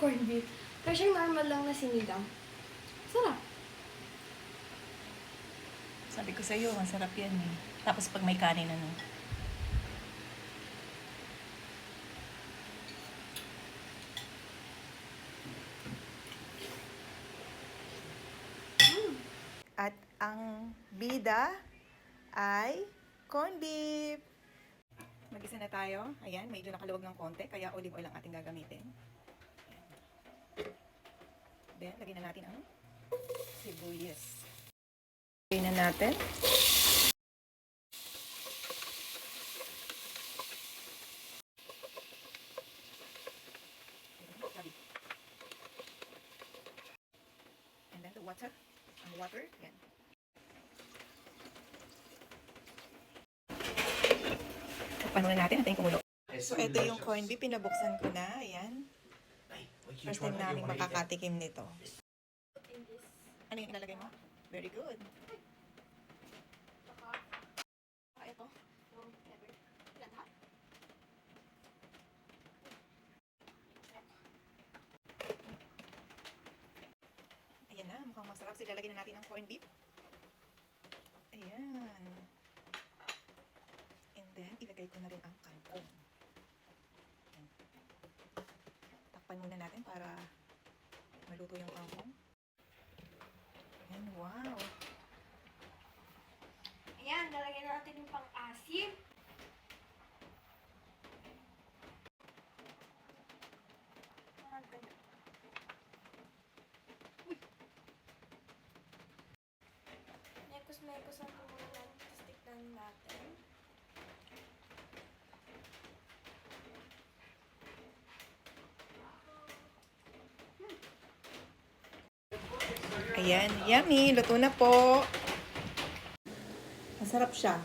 corned beef. Pero siyang normal lang na sinigang. Sarap. Sabi ko sa'yo, masarap yan eh. Tapos pag may kanin ano. At ang bida ay corned beef. Mag-isa na tayo. Ayan, medyo nakaluwag ng konti, kaya olive oil ang ating gagamitin. Ayan. Then, lagyan na natin ang sibuyas. Lagyan na natin. And then the water. Ang water. Yan. Takpan muna natin. Antayin kumulo. So, ito yung corned beef. Pinabuksan ko na. Ayan. First time namin makakatikim nito. Ano yung ilalagay mo? Very good. Ito. Ayan na. Mukhang masarap. So, ilalagay na natin ang corned beef. Ayan. And then, ilagay ko na rin ang kangkong. Ayan. Takpan muna natin para maluto yung kangkong. Ayan, wow. Ayan, nalagyan na natin yung pang-asim. Mekos ang kumulang stick natin. Ayan, yummy. Luto na po. Masarap siya.